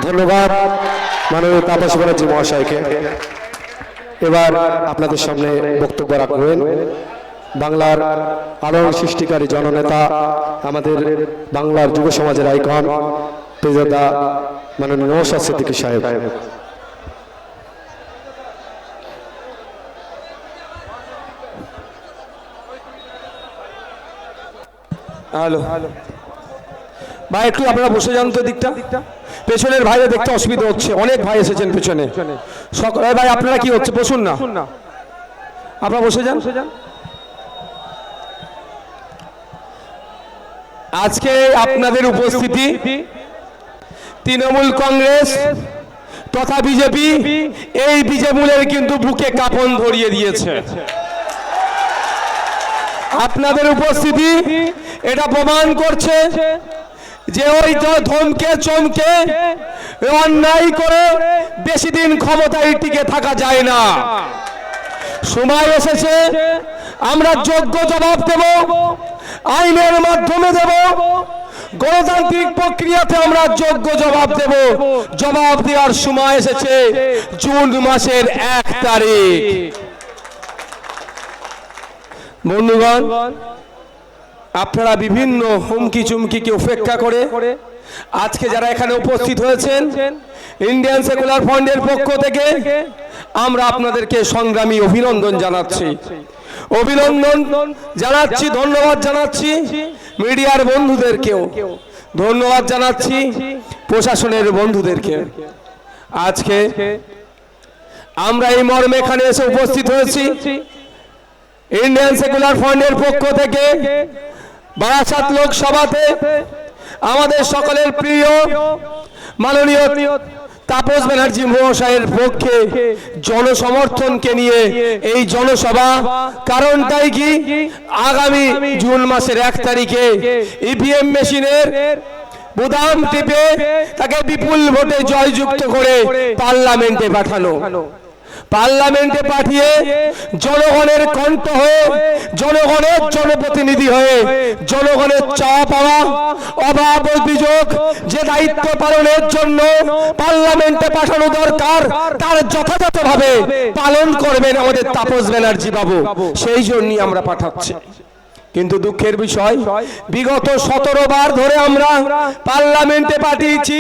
ধন্যবাদ মাননীয় তাপস ব্যানার্জি মহাশয়কে। এবার আপনাদের সামনে বক্তব্য রাখবেন বাংলার আলোড়ন সৃষ্টিকারী জননেতা, আমাদের বাংলার যুব সমাজের আইকন পেজাদা মাননীয় নওশাদ সিদ্দিকী সাহেব। হ্যালো ভাই, একটু আপনারা বসে যান তো দিকটা, পেছনের ভাইরা দেখতে অসুবিধা হচ্ছে, অনেক ভাই এসেছেন পেছনে। সকল ভাই আপনারা কি হচ্ছে, বসুন না, আপনারা বসে যান। আজকে আপনাদের উপস্থিতি তৃণমূল কংগ্রেস তথা বিজেপি, এই বিজেপির কিন্তু বুকে কাঁপন ধরিয়ে দিয়েছে। আপনাদের উপস্থিতি এটা প্রমাণ করছে যে ওই ধমকে চমকে অন্যায় করে বেশি দিন ক্ষমতায় টিকে থাকা যায় না। সময় এসেছে আমরা যোগ্য জবাব দেব, আইনের মাধ্যমে দেব, গণতান্ত্রিক প্রক্রিয়াতে আমরা যোগ্য জবাব দেব। জবাব দেওয়ার সময় এসেছে জুন মাসের 1 তারিখ। বন্ধুগণ, আপনারা বিভিন্ন হুমকি চুমকিকে উপেক্ষা করে আজকে যারা এখানে উপস্থিত হয়েছেন, ইন্ডিয়ান সেকুলার ফ্রন্টের পক্ষ থেকে আমরা আপনাদেরকে সংগ্রামী অভিনন্দন জানাচ্ছি, ধন্যবাদ জানাচ্ছি। মিডিয়ার বন্ধুদেরকেও ধন্যবাদ জানাচ্ছি, প্রশাসনের বন্ধুদেরকে। আজকে আমরা এই মর্মে এখানে এসে উপস্থিত হয়েছি ইন্ডিয়ান সেকুলার ফ্রন্টের পক্ষ থেকে বারাসাত লোকসভাতে আমাদের সকলের প্রিয় মাননীয় তাপস ব্যানার্জি মহাশয়ের পক্ষে জনসমর্থনকে নিয়ে এই জনসভা। কারণটাই কি, আগামী জুন মাসের 1 তারিখে ইভিএম মেশিনের বোতাম টিপে তাকে বিপুল ভোটে জয়যুক্ত করে পার্লামেন্টে পাঠানো, পার্লামেন্টে পাঠিয়ে জনগণের কণ্ঠ হয়ে, জনগণের জনপ্রতিনিধি হয়ে জনগণের চাওয়া পাওয়া, অভাব অভিযোগ যে দায়িত্ব পালনের জন্য পার্লামেন্টে পাঠানো দরকার তার যথাযথভাবে পালন করবেন আমাদের তাপস ব্যানার্জি বাবু। সেই জন্যই আমরা পাঠাচ্ছি। কিন্তু দুঃখের বিষয়, বিগত 17 বার ধরে আমরা পার্লামেন্টে পাঠিয়েছি,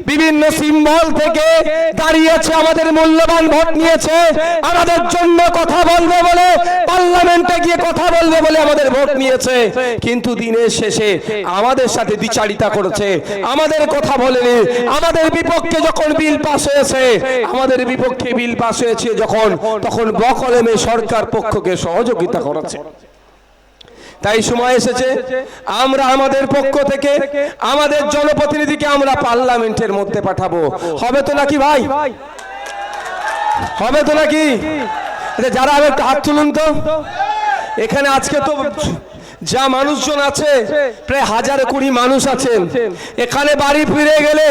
বিভিন্ন সিম্বল থেকে দাঁড়িয়েছে, আমাদের মূল্যবান ভোট নিয়েছে, আমাদের জন্য কথা বলবে বলে, পার্লামেন্টে গিয়ে কথা বলবে বলে আমাদের ভোট নিয়েছে। কিন্তু দিনের শেষে আমাদের সাথে দ্বিচারিতা করেছে, আমাদের কথা বলেনি। আমাদের বিপক্ষে যখন বিল পাস হয়েছে, আমাদের বিপক্ষে বিল পাস হয়েছে যখন, তখন বকলমে সরকার পক্ষকে সহযোগিতা করেছে। তাই সময় এসেছে আমরা আমাদের পক্ষ থেকে আমাদের জনপ্রতিনিধিকে আমরা পার্লামেন্টের মধ্যে পাঠাবো। হবে তো নাকি ভাই? হবে তো নাকি? যারা একটু হাত তুলুন তো। এখানে আজকে তো যা মানুষজন আছে প্রায় 1020 মানুষ আছেন। এখানে বাড়ি ফিরে গেলে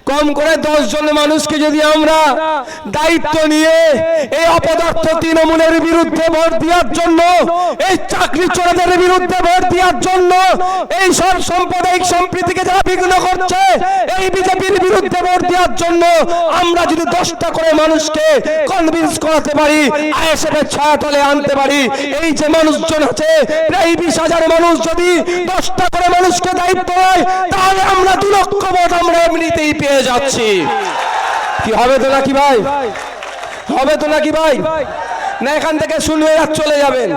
কম করে 10 জন মানুষকে যদি আমরা দায়িত্ব নিয়ে এই অপদার্থ তৃণমূলের বিরুদ্ধে ভোট দেওয়ার জন্য, এই চাকরি চোরদের বিরুদ্ধে ভোট দেওয়ার জন্য, এই সব সাম্প্রদায়িক সম্প্রীতিকে যারা বিঘ্ন করছে এই বিজেপির বিরুদ্ধে ভোট দেওয়ার জন্য আমরা যদি 10টা করে মানুষকে কনভিন্স করাতে পারি, আইএসএফের ছায়াতলে আনতে পারি, এই যে মানুষজন আছে প্রায় 20,000 মানুষ যদি 10টা করে মানুষকে দায়িত্ব হয়, তাহলে আমরা 2 লক্ষ ভোট আমরা এমনিতেই পেয়ে যাচ্ছি। কি হবে তো নাকি ভাই? হবে তো নাকি ভাই? না এখান থেকে শুনলে আর চলে যাবেন?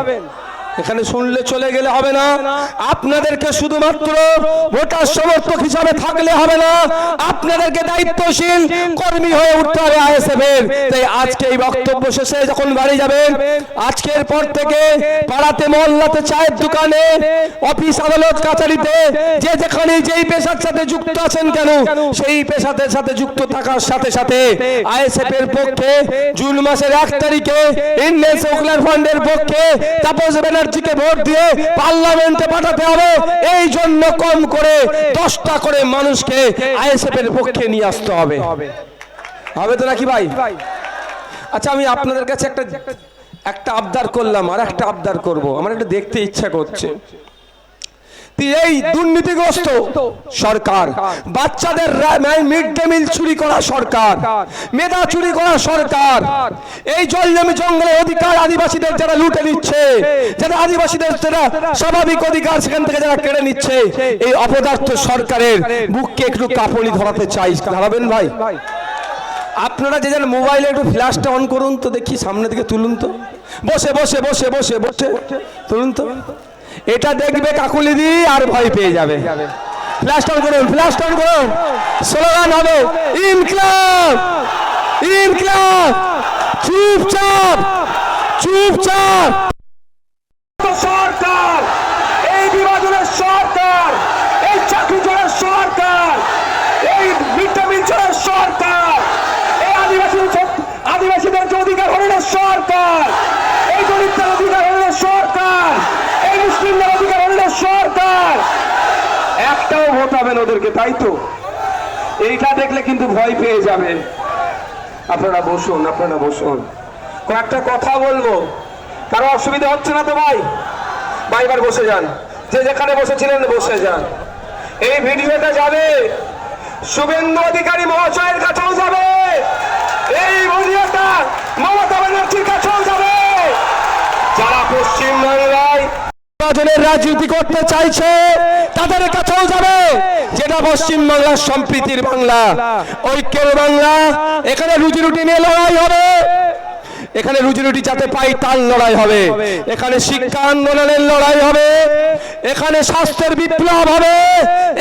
এখানে শুনলে চলে গেলে হবে না। আপনাদেরকে শুধুমাত্র ভোটার সমর্থক হিসাবে থাকলে হবে না, আপনাদেরকে দায়িত্বশীল কর্মী হয়ে উঠতে হবে আইএসএফ এর। তাই আজকে এই বক্তব্য শেষে যখন বাড়ি যাবেন, আজকের পর থেকে পাড়াতে, মহল্লাতে, চায়ের দোকানে, অফিস আদালত কাছারিতে, যে যেখানে যেই পেশার সাথে যুক্ত আছেন কেন, সেই পেশাদের সাথে যুক্ত থাকার সাথে সাথে আইএসএফ এর পক্ষে জুন মাসের 1 তারিখে ইন্ডিয়ান সেকুলার ফ্রন্টের পক্ষে তাপস ব্যানার্জিকে ভোট দিয়ে পার্লামেন্টে পাঠাতে হবে। এই জন্য কম করে 10টা করে মানুষকে আইএসএফ এর পক্ষে নিয়ে আসতে হবে। হবে তো নাকি ভাই? আচ্ছা, আমি আপনাদের কাছে একটা আবদার করলাম, আর একটা আবদার করব। আমার একটু দেখতে ইচ্ছা করছে। এই দুর্নীতিগ্রস্ত সরকার, বাচ্চাদের মিড ডে মিল চুরি করা সরকার, মেধা চুরি করা সরকার, এই জমি জঙ্গলের অধিকার আদিবাসীদের যারা লুটে নিচ্ছে, যারা আদিবাসীদের যারা স্বাভাবিক অধিকার সেখান থেকে যারা কেড়ে নিচ্ছে, এই অপদার্থ সরকারের বুককে একটু কাঁপুনি ধরাতে চাই। ধরাবেন ভাই? আপনারা যে যান মোবাইলে একটু ফ্ল্যাশটা অন করুন তো দেখি, সামনে থেকে তুলুন তো, বসে বসে বসে বসে বসে তুলুন তো। এটা দেখবে কাকুলিদি আর ভয় পেয়ে যাবে। ফ্ল্যাশ অন করুন, ফ্ল্যাশ অন করুন, স্লোগান হবে ইনকিলাব ইনকিলাব। চুপচাপ চুপচাপ। সরকার, এই বিভাজনের সরকার, এই চাকরি চোরের সরকার, এই ভিটামিন চোরের সরকার, এই আদিবাসীদের অধিকার হরণের সরকার, এই দলিতদের অধিকার হরণের সরকার, এই মুসলিমদের অধিকার হরণের সরকার। একটাও ভোট হবে না ওদেরকে, তাই তো? এইটা দেখলে কিন্তু ভয় পেয়ে যাবে। আপনারা বসুন, আপনারা বসুন, কয়েকটা কথা বলবো। কারো অসুবিধা হচ্ছে না তো ভাই? ভাই এবার বসে যান, যে যেখানে বসেছিলেন বসে যান। এই ভিডিওটা যাবে শুভেন্দু অধিকারী মহাশয়ের কাছেও যাবে, এই ভিডিওটা মমতা ব্যানার্জির কাছেও যাবে। যারা পশ্চিমবাংলায় নির্বাচনের রাজনীতি করতে চাইছে তাদের কাছেও যাবে, যেটা পশ্চিমবাংলার সম্প্রীতির বাংলা, ঐক্যের বাংলা। এখানে রুজি রুটি নিয়ে লড়াই হবে, এখানে রুজি রুটি যাতে পাই তার লড়াই হবে, এখানে শিক্ষা আন্দোলনের লড়াই হবে, এখানে স্বাস্থ্যের বিপ্লব হবে,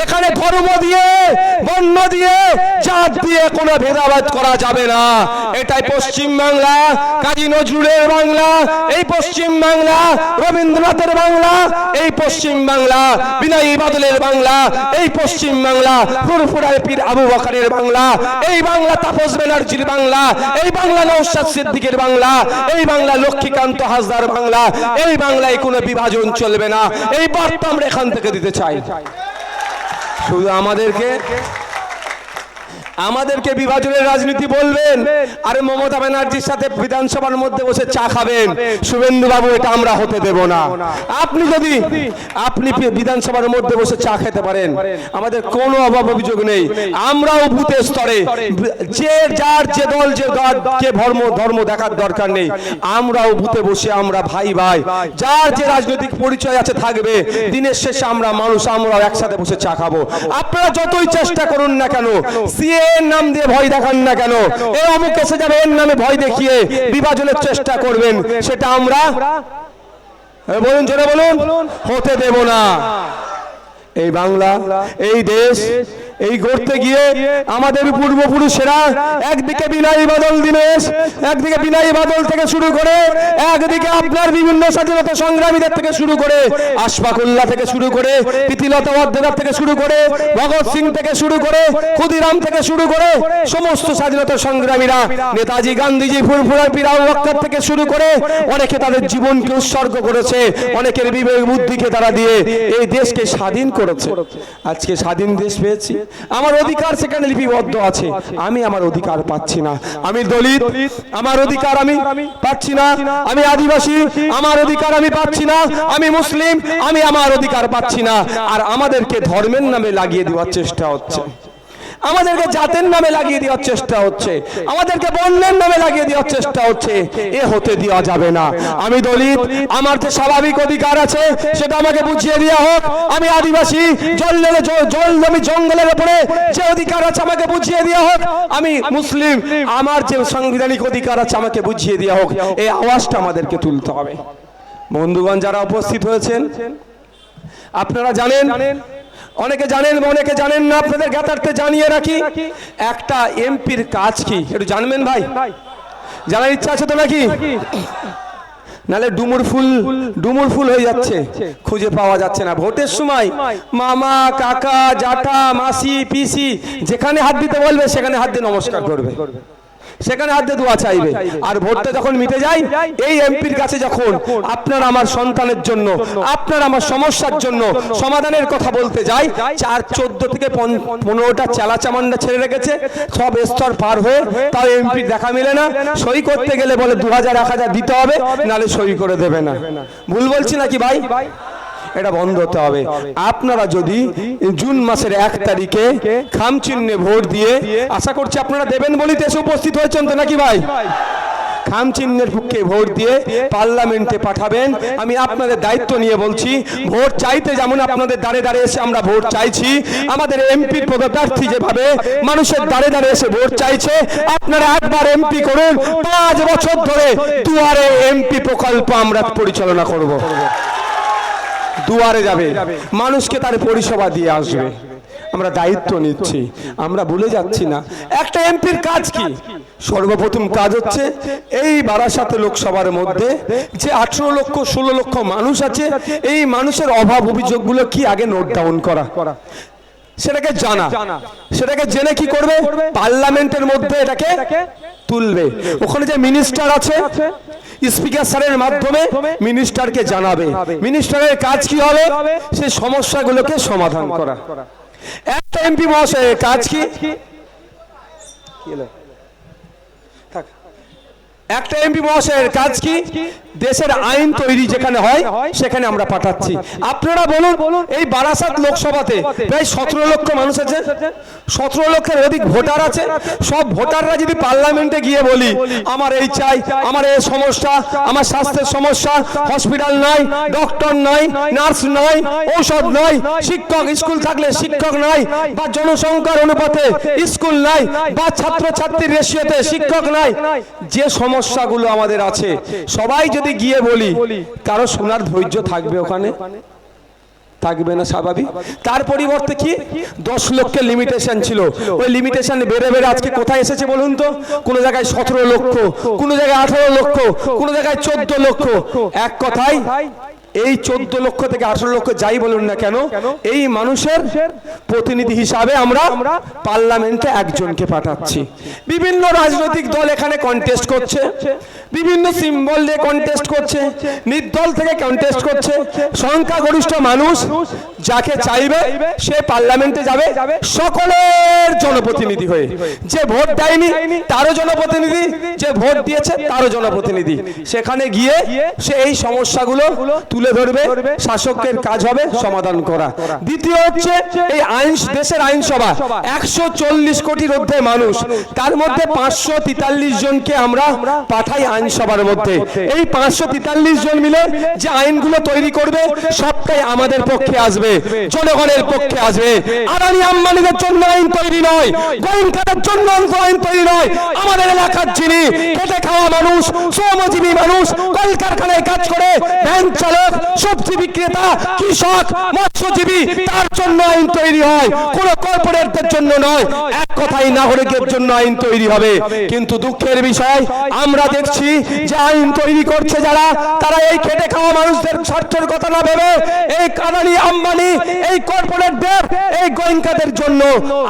এখানে ধর্ম দিয়ে বর্ণ দিয়ে জাত দিয়ে কোনো ভেদাভেদ করা যাবে না। এটাই পশ্চিম বাংলা, কাজী নজরুলের বাংলা, এই পশ্চিম বাংলা রবীন্দ্রনাথের বাংলা, এই পশ্চিম বাংলা বিনয়ী বাদলের বাংলা, এই পশ্চিম বাংলা ফুরফুরার পীর আবু বকরের বাংলা, এই বাংলা তাপস ব্যানার্জির বাংলা, এই বাংলা নওশাদ সিদ্দিকের বাংলা, এই বাংলা লক্ষ্মীকান্ত হাজদার বাংলা। এই বাংলায় কোনো বিভাজন চলবে না, এই বার্তা আমরা এখান থেকে দিতে চাই। শুধু আমাদেরকে বিভাজনের রাজনীতি বলবেন আর মমতা ব্যানার্জির সাথে বিধানসভার মধ্যে বসে চা খাবেন, শুভেন্দু বাবু এটা আমরা হতে দেব না। আপনি বিধানসভার মধ্যে বসে চা খেতে পারেন, আমাদের কোনো অভিযোগ নেই। আমরাও বুথের স্তরে যে যার যে দল যে ধর্ম দেখার দরকার নেই, আমরাও বুথে বসে আমরা ভাই ভাই যার যে রাজনৈতিক পরিচয় আছে থাকবে, দিনের শেষে আমরা মানুষ, আমরাও একসাথে বসে চা খাবো। আপনারা যতই চেষ্টা করুন না কেন, সিএ নাম দিয়ে ভয় দেখান না কেন, এই অমুক এসে যাবে এর নামে ভয় দেখিয়ে বিভাজনের চেষ্টা করবেন, সেটা আমরা বলুন জোরে বলুন হতে দেব না। এই বাংলা, এই দেশ, এই গড়তে গিয়ে আমাদের পূর্বপুরুষেরা একদিকে বিনয়ী বাদল দীনেশ, একদিকে বিনয়ী বাদল থেকে শুরু করে, একদিকে আপনার বিভিন্ন স্বাধীনতা সংগ্রামীদের থেকে শুরু করে, আশফাকুল্লাহ থেকে শুরু করে, প্রীতিলতা ওয়াদ্দেদার থেকে শুরু করে, ভগৎ সিং থেকে শুরু করে, ক্ষুদিরাম থেকে শুরু করে, সমস্ত স্বাধীনতা সংগ্রামীরা, নেতাজি গান্ধীজি, ফুরফুরার পীর আবু বকর থেকে শুরু করে, অনেকে তাদের জীবনকে উৎসর্গ করেছে, অনেকের বিবেক বুদ্ধিকে তারা দিয়ে এই দেশকে স্বাধীন করেছে। আজকে স্বাধীন দেশ পেয়েছি, আমার অধিকার সেখানে লিপিবদ্ধ আছে, আমি আমার অধিকার পাচ্ছি না। আমি দলিত, আমার অধিকার আমি পাচ্ছি না। আমি আদিবাসী, আমার অধিকার আমি পাচ্ছি না। আমি মুসলিম, আমি আমার অধিকার পাচ্ছি না। আর আমাদেরকে ধর্মের নামে লাগিয়ে দেওয়ার চেষ্টা হচ্ছে, আমাদেরকে জাতের নামে লাগিয়ে দেওয়ার চেষ্টা হচ্ছে, আমাদেরকে বর্ণের নামে লাগিয়ে দেওয়ার চেষ্টা হচ্ছে। এ হতে দেওয়া যাবে না। আমি দলিত, আমার যে স্বাভাবিক অধিকার আছে সেটা আমাকে বুঝিয়ে দেওয়া হোক। আমি আদিবাসী, জমি জঙ্গলের উপরে যে অধিকার আছে আমাকে বুঝিয়ে দেওয়া হোক। আমি মুসলিম, আমার যে সাংবিধানিক অধিকার আছে আমাকে বুঝিয়ে দেওয়া হোক। এই আওয়াজটা আমাদেরকে তুলতে হবে। বন্ধুগণ যারা উপস্থিত হয়েছেন, আপনারা জানেন, অনেকে জানেন অনেকে জানেন না, আপনাদের জ্ঞাতার্থে জানিয়ে রাখি, একটা এমপির কাজ কি একটু জানবেন ভাই? জানার ইচ্ছা আছে তো নাকি? নালে ডুমুর ফুল হয়ে যাচ্ছে, খুঁজে পাওয়া যাচ্ছে না। ভোটের সময় মামা, কাকা, জাটা, মাসি, পিসি যেখানে হাত দিতে বলবে সেখানে হাত দিয়ে নমস্কার করবে, সেখানে হাত দিয়ে দোয়া চাইবে। আর ভোটটা যখন মিটে যায়, এই এমপির কাছে যখন আপনার আমার সন্তানের জন্য, আপনার আমার সমস্যার জন্য সমাধানের কথা বলতে যাই, 14 থেকে 15টা চালা চামান্ডা ছেড়ে রেখেছে, সব স্তর পার হয়ে তাও এমপির দেখা মিলে না। সই করতে গেলে বলে 2000 1000 দিতে হবে, নালে সই করে দেবে না। ভুল বলছি নাকি ভাই? এটা বন্ধ হতে হবে। আপনারা যদি জুন মাসের 1 তারিখে খাম চিহ্নে ভোট দিয়ে, আশা করছি আপনারা দেবেন বলেই তো এসে উপস্থিত হয়েছেন তো নাকি ভাই? খাম চিহ্নের পক্ষে ভোট দিয়ে পার্লামেন্টে পাঠাবেন। আমি আপনাদের দায়িত্ব নিয়ে বলছি, ভোট চাইতে যেমন আপনাদের দাঁড়ে দাঁড়ে এসে আমরা ভোট চাইছি, আমাদের এমপির পদপ্রার্থী যেভাবে মানুষের দাঁড়ে দাঁড়ে এসে ভোট চাইছে, আপনারা একবার এমপি করুন। 5 বছর ধরে দুয়ারে এমপি প্রকল্প আমরা পরিচালনা করব। দুয়ারে যাবে, মানুষকে তার পরিষেবা দিয়ে আসবে। আমরা দায়িত্ব নিচ্ছি, আমরা ভুলে যাচ্ছি না। একটা এমপির কাজ কি? সর্বপ্রথম কাজ হচ্ছে এই বারাসাত লোকসভার মধ্যে যে 18 লক্ষ 16 লক্ষ মানুষ আছে, এই মানুষের অভাব অভিযোগগুলো কি আগে নোট ডাউন করা, সেটাকে জানা, সেটাকে জেনে কি করবে? পার্লামেন্টের মধ্যে এটাকে তুলবে। ওখানে যে মিনিস্টার আছে, স্পিকার স্যারের মাধ্যমে মিনিস্টারকে জানাবে। মিনিস্টারের কাজ কি হবে? সেই সমস্যাগুলোকে সমাধান করা। একটা এমপি মহাশয়ের কাজ কি? একটা এমপি মহাশয়ের কাজ কি? দেশের আইন তৈরি যেখানে হয় সেখানে আমরা পাঠাচ্ছি। আপনারা বলুন, এই বারাসাত লোকসভাতে প্রায় 17 লক্ষ মানুষ আছে, 17 লক্ষের অধিক ভোটার আছে। সব ভোটাররা যদি পার্লামেন্টে গিয়ে বলি আমার এই চাই, আমার এই সমস্যা, আমার স্বাস্থ্যের সমস্যা, হসপিটাল নাই, ডক্টর নাই, নার্স নাই, ঔষধ নাই, শিক্ষক, স্কুল থাকলে শিক্ষক নাই, বা জনসংখ্যার অনুপাতে স্কুল নাই, বা ছাত্রছাত্রীর রেশিওতে শিক্ষক নাই, যে সমস্যাগুলো আমাদের আছে, সবাই যদি গিয়ে বলি, কারো শোনার ধৈর্য থাকবে? ওখানে থাকবে না, স্বাভাবিক। তার পরিবর্তে কি 10 লক্ষের লিমিটেশন ছিল, ওই লিমিটেশন বেড়ে বেড়ে আজকে কোথায় এসেছে বলুন তো? কোন জায়গায় 17 লক্ষ, কোন জায়গায় 18 লক্ষ, কোন জায়গায় 14 লক্ষ। এক কথায় এই 14 লক্ষ থেকে 18 লক্ষ যাই বলুন না কেন, এই মানুষের প্রতিনিধি হিসাবে আমরা পার্লামেন্টে একজনকে পাঠাচ্ছি। বিভিন্ন রাজনৈতিক দল এখানে কন্টেস্ট করছে, বিভিন্ন সিম্বল দিয়ে কন্টেস্ট করছে, নির্দল থেকে কন্টেস্ট করছে। সংখ্যাগরিষ্ঠ মানুষ যাকে চাইবে সে পার্লামেন্টে যাবে সকলের জনপ্রতিনিধি হয়ে। যে ভোট দেয়নি তারও জনপ্রতিনিধি, যে ভোট দিয়েছে তারও জনপ্রতিনিধি। সেখানে গিয়ে সে এই সমস্যাগুলো তুলে ধরবে, শাসকের কাজ হবে সমাধান করা। দ্বিতীয় হচ্ছে এই আইন, দেশের আইনসভা 140 কোটির ঊর্ধ্বে মানুষ, তার মধ্যে 543 জনকে আমরা পাঠাই আইনসভার মধ্যে। এই 543 জন মিলে যে আইনগুলো তৈরি করবে সবটাই আমাদের পক্ষে আসবে, জনগণের পক্ষে আসবে। আদানি আম্বানিদের জন্য আইন তৈরি নয়, গোয়েন্দাদের জন্য আইন তৈরি নয়। আমাদের এলাকার যিনি খেটে খাওয়া মানুষ, শ্রমজীবী মানুষ, কলকারখানায় কাজ করে, ভ্যান চালক, সবজি বিক্রেতা, কৃষক, মৎস্যজীবী, তার জন্য আইন তৈরি হয়, কোন কর্পোরেটদের জন্য নয়। এক কথাই নাগরিকের জন্য আইন তৈরি হবে। কিন্তু দুঃখের বিষয় আমরা দেখছি যে আইন তৈরি করছে যারা, তারা এই খেটে খাওয়া মানুষদের স্বার্থের কথা না ভেবে এই আদানি আম্বানি, এই কর্পোরেটদের, এই গোয়েন্দাদের জন্য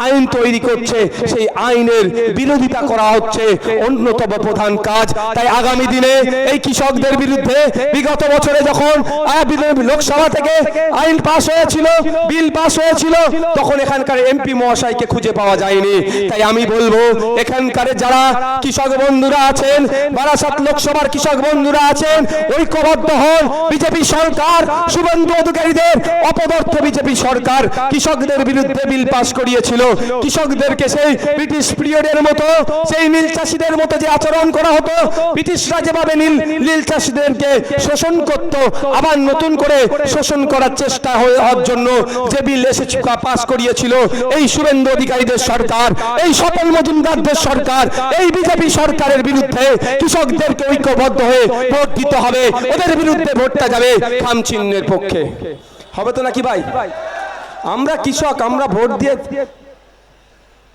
আইন তৈরি করছে। সেই আইনের বিরোধিতা করা হচ্ছে অন্যতম প্রধান কাজ। তাই আগামী দিনে এই কৃষকদের বিরুদ্ধে বিগত বছরে যখন লোকসভা থেকে আইন পাস হয়েছিল, বিল পাস হয়েছিল, তখন এখানকার এমপি মহাশয়কে খুঁজে পাওয়া যায়নি। তাই আমি বলবো এখানকার যারা কৃষক বন্ধুরা আছেন, বারাসাত লোকসভার কৃষক বন্ধুরা আছেন, ঐক্যবদ্ধ হন। বিজেপি সরকার, শুভেন্দু অধিকারীদের অপদার্থ বিজেপি সরকার কৃষকদের বিরুদ্ধে বিল পাস করিয়েছিল। কৃষকদেরকে সেই ব্রিটিশ পিরিয়ডের মতো, সেই নীল চাষীদের মতো যে আচরণ করা হতো, ব্রিটিশরা যেভাবে নীল চাষীদেরকে শোষণ করত, আবার নতুন করে শোষণ করার চেষ্টা হওয়ার জন্য যে বিল এসে পাস করিয়েছিল এই শুভেন্দু অধিকারীদের সরকার, এই স্বপন মজুমদারদের সরকার, এই বিজেপি সরকারের বিরুদ্ধে কৃষকদেরকে ঐক্যবদ্ধ হয়ে ভোট দিতে হবে। ওদের বিরুদ্ধে ভোটটা যাবে খাম চিহ্নের পক্ষে। হবে তো নাকি ভাই? আমরা কৃষক, আমরা ভোট দিয়ে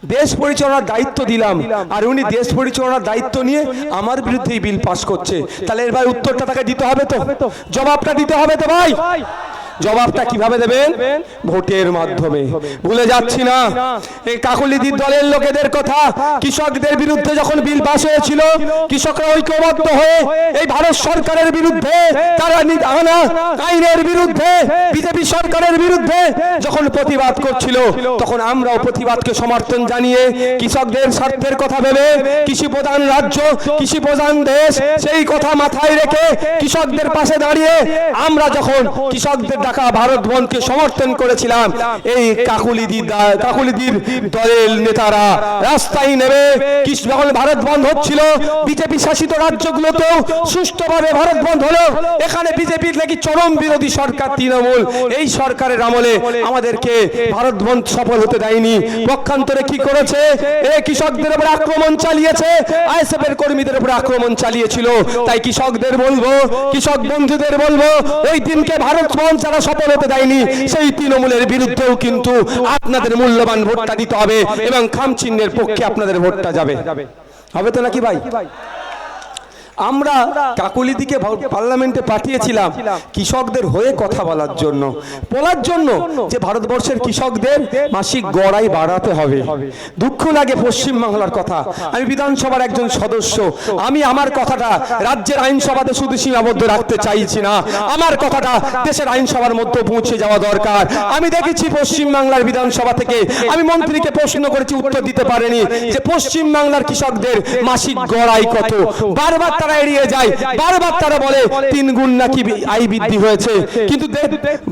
দেশ পরিচালনার দায়িত্ব দিলাম, আর উনি দেশ পরিচালনার দায়িত্ব নিয়ে আমার বিরুদ্ধে বিল পাস করছে। তাহলে এর ভাই উত্তরটা তাকে দিতে হবে তো, জবাবটা দিতে হবে তো ভাই। জবাবটা কিভাবে দেবেন? ভোটের মাধ্যমে। ভুলে যাচ্ছি না এই কাকলিদির দলের লোকেদের কথা। কৃষকদের বিরুদ্ধে যখন বিল পাস হয়েছিল, কৃষকরা ঐক্যবদ্ধ হয়ে এই ভারত সরকারের বিরুদ্ধে, তারা আনা আইনের বিরুদ্ধে, বিজেপি সরকারের বিরুদ্ধে যখন প্রতিবাদ করছিল, তখন আমরাও প্রতিবাদকে সমর্থন জানিয়ে কৃষকদের স্বার্থের কথা ভেবে, কৃষি প্রধান রাজ্য, কৃষি প্রধান দেশ, সেই কথা মাথায় রেখে কৃষকদের পাশে দাঁড়িয়ে আমরা যখন কৃষকদের ডাকা ভারত বন্ধকে সমর্থন করেছিলাম, এই কাকুলিদির দলের নেতারা রাস্তায় নেমে যখন ভারত বন্ধ হচ্ছিল, বিজেপি শাসিত রাজ্যগুলোতেও সুষ্ঠুভাবে ভারত বন্ধ হলো। এখানে বিজেপির নাকি চরম বিরোধী সরকার তৃণমূল, এই সরকারের আমলে আমাদেরকে ভারত বন্ধ সফল হতে দেয়নি। পক্ষান্তরে কি করেছে? এই কৃষকদের উপর আক্রমণ চালিয়েছে, আইএসএফ এর কর্মীদের উপর আক্রমণ চালিয়েছিল। তাই কৃষকদের বলবো, কৃষক বন্ধুদের বলবো, ওই দিনকে ভারত বন্ধ যারা সফল হতে দেয়নি, সেই তৃণমূলের বিরুদ্ধেও কিন্তু আপনাদের মূল্যবান ভোটটা দিতে হবে এবং খাম চিহ্নের পক্ষে আপনাদের ভোটটা যাবে। হবে তো নাকি ভাই? আমরা কাকুলিদিকে পার্লামেন্টে পাঠিয়েছিলাম কৃষকদের হয়ে কথা বলার জন্য যে ভারতবর্ষের কৃষকদের মাসিক গড়াই বাড়াতে হবে। দুঃখ লাগে পশ্চিমবাংলার কথা। আমি বিধানসভার একজন সদস্য, আমি আমার কথাটা রাজ্যের আইনসভাতে শুধু সীমাবদ্ধ রাখতে চাইছি না, আমার কথাটা দেশের আইনসভার মধ্যে পৌঁছে যাওয়া দরকার। আমি দেখেছি পশ্চিমবাংলার বিধানসভা থেকে আমি মন্ত্রীকে প্রশ্ন করেছি, উত্তর দিতে পারেনি যে পশ্চিমবাংলার কৃষকদের মাসিক গড়াই কত। বারবার তারা এড়িয়ে যায়, বারবার তারা বলে 3 গুণ নাকি আয় বৃদ্ধি হয়েছে, কিন্তু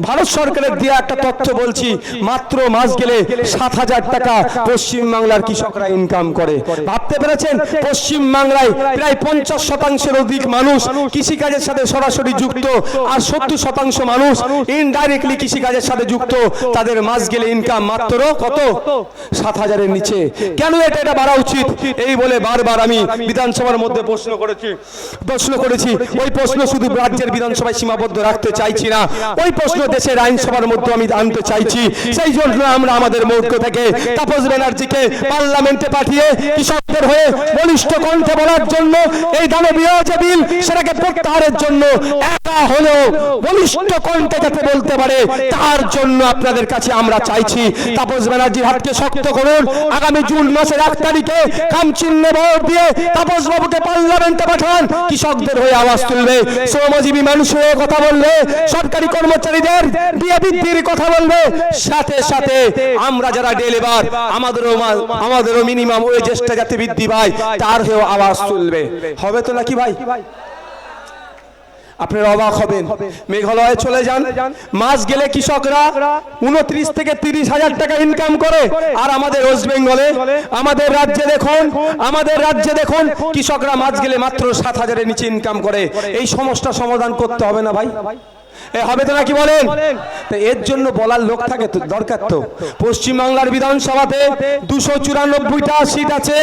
ভারত সরকারের দেওয়া একটা তথ্য বলছি, মাত্র মাস গেলে 7,000 টাকা পশ্চিমবাংলার কৃষকরা ইনকাম করে। ভাবতে পেরেছেন? পশ্চিমবাংলায় প্রায় 50% অধিক মানুষ কৃষিকাজের সাথে সরাসরি যুক্ত, আর 70% মানুষ ইনডাইরেক্টলি কৃষিকাজের সাথে যুক্ত। তাদের মাস গেলে ইনকাম মাত্র কত? 7,000-এর নিচে। কেন এটা বাড়া উচিত? এই বলে বারবার আমি বিধানসভার মধ্যে প্রশ্ন করেছি। ওই প্রশ্ন শুধু রাজ্যের বিধানসভায় সীমাবদ্ধ রাখতে চাইছি না, ওই প্রশ্ন দেশের আইনসভার মধ্যে আমি আনতে চাইছি। সেই জন্য আমরা আমাদের মৌর্য থেকে তাপস ব্যানার্জিকে পার্লামেন্টে পাঠিয়ে কৃষকদের হয়ে বলিষ্ঠ কণ্ঠে বলার জন্য, এই দানবীয় যে বিল সেটাকে প্রত্যাহারের জন্য একা হলেও বলিষ্ঠ কণ্ঠে যাতে বলতে পারে, তার জন্য আপনাদের কাছে আমরা চাইছি তাপস ব্যানার্জির হাতকে শক্ত করুন। আগামী জুন মাসের 1 তারিখে খাম চিহ্নে ভোট দিয়ে তাপস বাবুকে পার্লামেন্টে পাঠান। কৃষকদের হয়ে আওয়াজ তুলবে, শ্রমজীবী মানুষের হয়ে কথা বলবে, সরকারি কর্মচারীদের দিয়ে বৃদ্ধির কথা বলবে, সাথে সাথে আমরা যারা ডে লেবার আমাদেরও মিনিমাম ওয়েজটা যাতে বৃদ্ধি পায় তার হয়েও আওয়াজ তুলবে। হবে তো নাকি ভাই? আপনারা অবাক হবেন, মেঘালয়ে চলে যান, মাস গেলে কৃষকরা 29 থেকে 30,000 টাকা ইনকাম করে। আর আমাদের ওয়েস্ট বেঙ্গলে আমাদের রাজ্যে দেখুন কৃষকরা মাস গেলে মাত্র 7,000-এর নিচে ইনকাম করে। এই সমস্যা সমাধান করতে হবে না ভাই? হবে তো নাকি বলেন? এর জন্য বলার লোক থাকে তো, দরকার তো। পশ্চিমবাংলার বিধানসভাতে 294টা সিট আছে,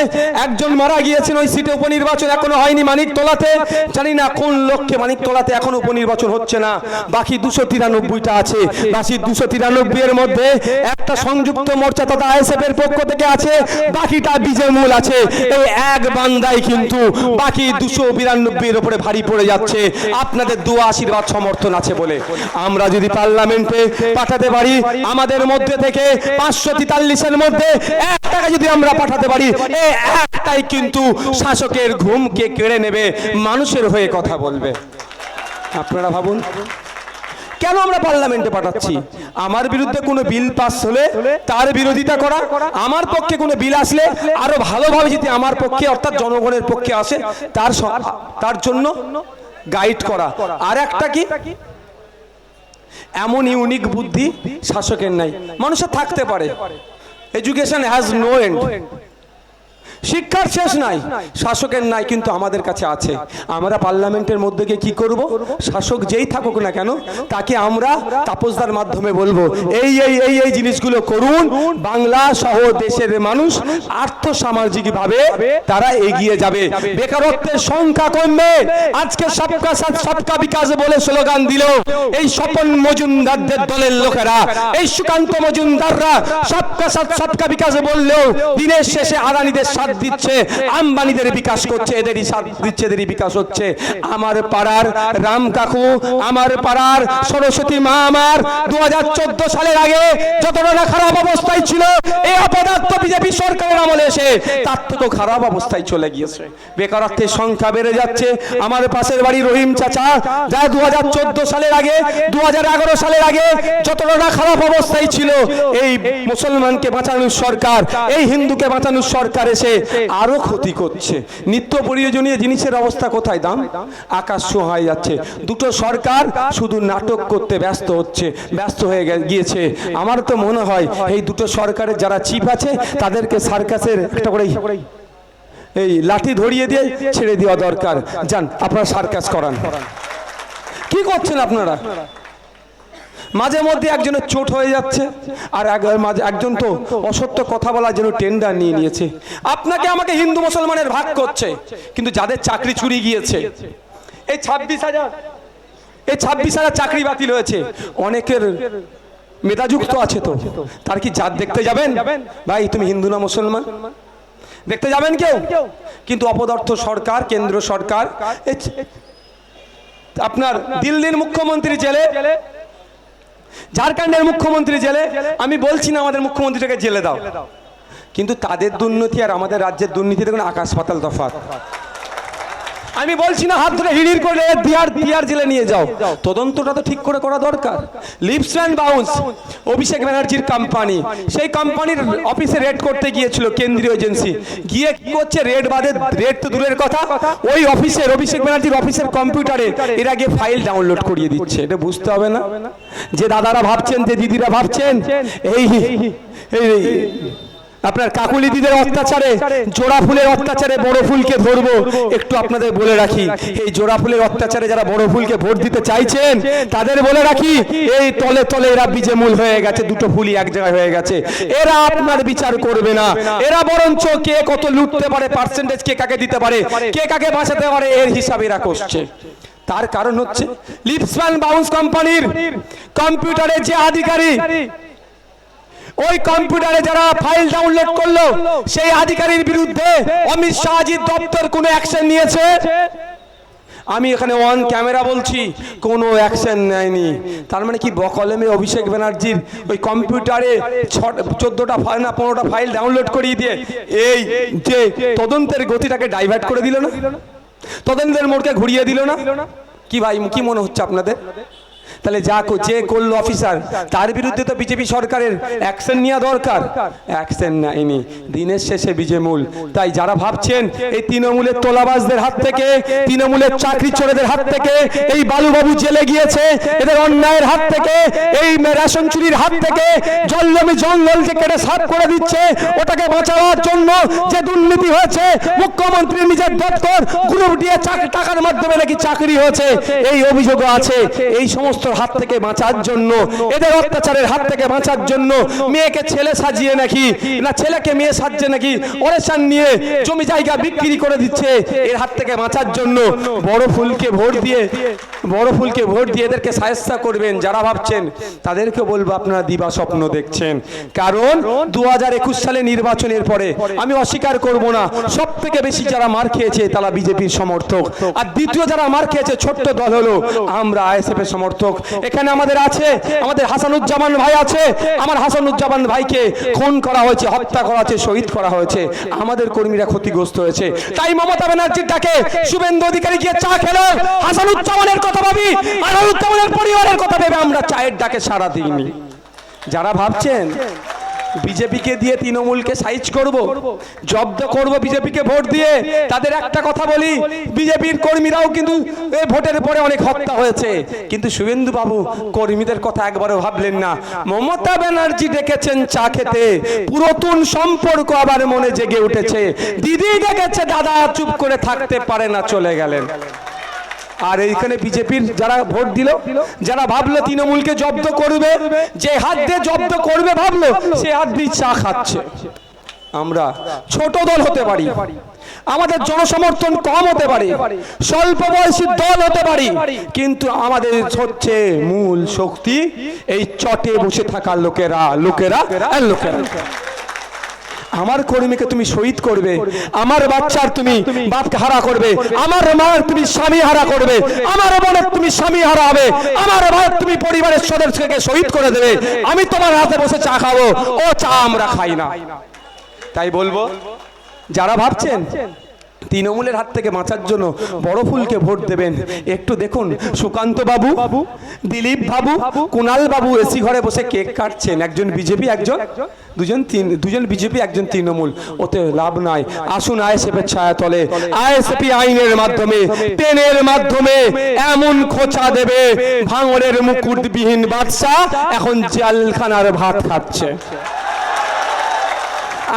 একজন মারা গিয়েছেন, ওই সিটে উপনির্বাচন এখনো হয়নি মানিকতলাতে। জানি না কোন লক্ষ্যে মানিকতলাতে এখন উপনির্বাচন হচ্ছে না। বাকি 293টা আছে। বাকি 293 এর মধ্যে একটা সংযুক্ত মোর্চা তথা আইএসএফ এর পক্ষ থেকে আছে, বাকিটা বিজেমূল আছে। এই এক বান্দাই কিন্তু বাকি 292 এর উপরে ভারী পড়ে যাচ্ছে। আপনাদের দোয়া আশীর্বাদ সমর্থন আছে বলে আমরা যদি পার্লামেন্টে পাঠাতে পারি, আমাদের মধ্যে থেকে 543-এর মধ্যে 1 টাকা যদি আমরা পাঠাতে পারি, এই একটাই কিন্তু শাসকের ঘুমকে কেড়ে নেবে, মানুষের হয়ে কথা বলবে। আপনারা ভাবুন কেন আমরা পার্লামেন্টে পাঠাচ্ছি? আমার বিরুদ্ধে কোনো বিল পাস হলে তার বিরোধিতা করা, আমার পক্ষে কোনো বিল আসলে আরো ভালোভাবে যদি আমার পক্ষে অর্থাৎ জনগণের পক্ষে আসে তার জন্য গাইড করা। আর একটা কি, এমন ইউনিক বুদ্ধি শাসকের নাই, মানুষের থাকতে পারে। এডুকেশন হ্যাজ নো এন্ড, শিক্ষার শেষ নাই, শাসকের নাই, কিন্তু আমাদের কাছে আছে। আমরা পার্লামেন্টের মধ্যে গিয়ে কি করব? শাসক যেই থাকুক না কেন তাকে আমরা তাপসদার মাধ্যমে বলবো এই এই এই এই জিনিসগুলো করুন, বাংলা সহ দেশের মানুষ আর্থসামাজিক ভাবে তারা এগিয়ে যাবে, বেকারত্বের সংখ্যা কমবে। আজকে সবকা সাথ সবকা বিকাশ বলে স্লোগান দিল এই স্বপন মজুমদারদের দলের লোকেরা, এই সুকান্ত মজুমদাররা সবকা সাথ সবকা বিকাশ বললেও দিনের শেষে আদানিদের সাথ দিচ্ছে, আম্বানিদের বিকাশ করছে, এদেরই সাথ দিচ্ছে, এদেরই বিকাশ হচ্ছে। আমার পাড়ার রাম কাকু, আমার পাড়ার সরস্বতী মা আমার 2014 সালের আগে যতটা খারাপ অবস্থায় ছিল, এই অপদার্থ বিজেপি সরকারের আমলে এসে তার থেকেও খারাপ অবস্থায় চলে গিয়েছে। বেকারত্বের সংখ্যা বেড়ে যাচ্ছে। আমার পাশের বাড়ি রহিম চাচা, যা 2014 সালের আগে 2011 সালের আগে যতটা খারাপ অবস্থায় ছিল, এই মুসলমানকে বাঁচানোর সরকার, এই হিন্দুকে বাঁচানোর সরকার এসে আরো ক্ষতি করছে। নিত্য প্রয়োজনীয় জিনিসের অবস্থা কোথায়, দাম আকাশ ছোঁয়া যাচ্ছে। দুটো সরকার শুধু নাটক করতে ব্যস্ত হয়ে গিয়েছে। আমার তো মনে হয় এই দুটো সরকারের যারা চিফ আছে তাদেরকে সার্কাসের একটা করে এই লাঠি ধরিয়ে দিয়ে ছেড়ে দেওয়া দরকার। যান আপনারা সার্কাস করান। কি করছেন আপনারা? মাঝে মধ্যে একজনের চোট হয়ে যাচ্ছে, আর একজন তো অসত্য কথা বলার জন্য টেন্ডার নিয়ে নিয়েছে। আপনাকে আমাকে হিন্দু মুসলমানের ভাগ করছে, কিন্তু যাদের চাকরি চুরি গিয়েছে, এই 26,000 চাকরি বাতিল হয়েছে, অনেকের মেধাযুক্ত আছে, তো তার কি জাত দেখতে যাবেন? ভাই তুমি হিন্দু না মুসলমান দেখতে যাবেন কেউ? কিন্তু অপদার্থ সরকার, কেন্দ্র সরকার, আপনার দিল্লির মুখ্যমন্ত্রী জেলে, ঝাড়খণ্ডের মুখ্যমন্ত্রী জেলে। আমি বলছি না আমাদের মুখ্যমন্ত্রীটাকে জেলে দাও, কিন্তু তাদের দুর্নীতি আর আমাদের রাজ্যের দুর্নীতি দেখুন আকাশ পাতাল তফাৎ। আমি বলছি না হাত ধরে হিড়ির করে বিহার জেলে নিয়ে যাও, তদন্তটা তো ঠিক করে করা দরকার। লিপস অ্যান্ড বাউন্স অভিষেক ব্যানার্জির কোম্পানি, সেই কোম্পানির অফিসে রেড করতে গিয়েছিল কেন্দ্রীয় এজেন্সি, গিয়ে কি করছে, রেড তো দূরের কথা, ওই অফিসের অভিষেক ব্যানার্জির অফিসের কম্পিউটারে এরা গিয়ে ফাইল ডাউনলোড করিয়ে দিচ্ছে। এটা বুঝতে হবে না? যে দাদারা ভাবছেন, যে দিদিরা ভাবছেন এই আপনার কাকুলি দিদের অত্যাচারে, জোড়া ফুলের অত্যাচারে বড় ফুলকে ধরবো, একটু আপনাদের বলে রাখি, এই জোড়া ফুলের অত্যাচারে যারা বড় ফুলকে ভোট দিতে চাইছেন তাদের বলে রাখি, এই তলে তলে এরা বীজমূল হয়ে গেছে, দুটো ফুলই এক জায়গায় হয়ে গেছে। এরা আপনার বিচার করবে না, এরা বরঞ্চ কে কত লুটতে পারে, পার্সেন্টেজ কে কাকে দিতে পারে, কে কাকে বাঁচাতে পারে, এর হিসাব এরা করছে। তার কারণ হচ্ছে লিপস অ্যান্ড বাউন্স কোম্পানির কম্পিউটারে যে আধিকারিক, ওই কম্পিউটারে যারা ফাইল ডাউনলোড করলো, সেই আধিকারির বিরুদ্ধে অমিত শাহজির দপ্তর কোনো অ্যাকশন নিয়েছে? আমি এখানে অন ক্যামেরা বলছি, কোনো অ্যাকশন নেয়নি। তার মানে কি বকলমে অভিষেক ব্যানার্জির ওই কম্পিউটারে 14টা ফাইল না 15টা ফাইল ডাউনলোড করিয়ে দিয়ে এই যে তদন্তের গতিটাকে ডাইভার্ট করে দিল না, তদন্তের মোড়কে ঘুরিয়ে দিল না? কি ভাই, কি মনে হচ্ছে আপনাদের? তাহলে যে করলো অফিসার, তার বিরুদ্ধে তো বিজেপি সরকারের অ্যাকশন নেওয়া দরকার, অ্যাকশন নেয়নি। দিনের শেষে বিজেমূল। তাই যারা ভাবছেন এই তৃণমূলের তোলাবাজদের হাত থেকে, তৃণমূলের চাকরি চোরেদের হাত থেকে, এই বালুবাবু জেলে গিয়েছে, এদের অন্যায়ের হাত থেকে, এই রেশন চুরির হাত থেকে, জলজমি জঙ্গলকে কেটে সাফ করে দিচ্ছে, ওটাকে বাঁচানোর জন্য যে দুর্নীতি হয়েছে, মুখ্যমন্ত্রী নিজের দপ্তর গ্রুপ দিয়ে টাকার মাধ্যমে নাকি চাকরি হয়েছে, এই অভিযোগও আছে। এই সমস্ত হাত থেকে বাঁচার জন্য, এদের অত্যাচারের হাত থেকে বাঁচার জন্য মেয়েকে ছেলে সাজিয়ে নাকি না ছেলেকে মেয়ে সাজছে নাকি অরেশন নিয়ে জমি জায়গা বিক্রি করে দিচ্ছে, এর হাত থেকে বাঁচার জন্য বড় ফুলকে ভোট দিয়ে এদেরকে সায়স্তা করবেন। যারা ভাবছেন তাদেরকে বলবো আপনারা দিবা স্বপ্ন দেখছেন। কারণ 2021 সালে নির্বাচনের পরে আমি অস্বীকার করব না, সব থেকে বেশি যারা মার খেয়েছে তারা বিজেপির সমর্থক, আর দ্বিতীয় যারা মার খেয়েছে ছোট্ট দল হলো আমরা আইএসএফ এর সমর্থক। এখানে আমাদের আছে, আমাদের হাসানুজ্জামান ভাই আছে, আমার হাসানুজ্জামান ভাইকে খুন করা হয়েছে, হত্যা করা হয়েছে, শহীদ করা হয়েছে, আমাদের কর্মীরা ক্ষতিগ্রস্ত হয়েছে। তাই মমতা ব্যানার্জির ডাকে শুভেন্দু অধিকারী গিয়ে চা খেলো, হাসানুজ্জামানের কথা ভাবি, হাসানুজ্জামানের পরিবারের কথা ভেবে আমরা চায়ের ডাকে সাড়া দিইনি। যারা ভাবছেন বিজেপিকে দিয়ে তৃণমূলকে সাইজ করব, জব্দ করব বিজেপিকে ভোট দিয়ে, তাদের একটা কথা বলি, বিজেপির কর্মীরাও কিন্তু এই ভোটের পরে অনেক হত্যা হয়েছে, কিন্তু শুভেন্দু বাবু কর্মীদের কথা একবারও ভাবলেন না। মমতা ব্যানার্জি ডেকেছেন চা খেতে, পুরাতন সম্পর্ক আবার মনে জেগে উঠেছে, দিদি ডেকেছে দাদা চুপ করে থাকতে পারে না, চলে গেলেন। আর এইখানে বিজেপির যারা ভোট দিল, যারা ভাবলো তৃণমূলকে জব্দ করবে, যে হাত দিয়ে জব্দ করবে ভাবলো, সে হাত দিয়ে চা খাচ্ছে। আমরা ছোট দল হতে পারি, আমাদের জনসমর্থন কম হতে পারে, স্বল্প বয়সী দল হতে পারি, কিন্তু আমাদের হচ্ছে মূল শক্তি এই চটে বসে থাকা লোকেরা। আমার কর্মীকে তুমি শহীদ করবে, আমার বাচ্চার তুমি বাপকে হারা করবে, আমার মায়ের তুমি স্বামী হারা করবে, আমার বোনের তুমি স্বামী হারা হবে, আমার ভাইয়ের তুমি পরিবারের সদস্যকে শহীদ করে দেবে, আমি তোমার হাতে বসে চা খাবো, ও চা আমরা খাই না। তাই বলবো যারা ভাবছেন তৃণমূলের হাত থেকে বাঁচার জন্য বড় ফুলকে ভোট দেবেন। একটু দেখুন সুকান্ত বাবু, দিলীপ বাবু, কুণাল বাবু এসি ঘরে বসে কেক কাটছেন। একজন বিজেপি, দুজন বিজেপি, একজন তৃণমূল। ওতে লাভ নাই। আসুন আইএসএফের ছায়া তলে আইএসএফ আইনের মাধ্যমে, পেনের মাধ্যমে এমন খোঁচা দেবে, ভাঙড়ের মুকুটবিহীন বাদশা এখন জেলখানার ভাত খাচ্ছে।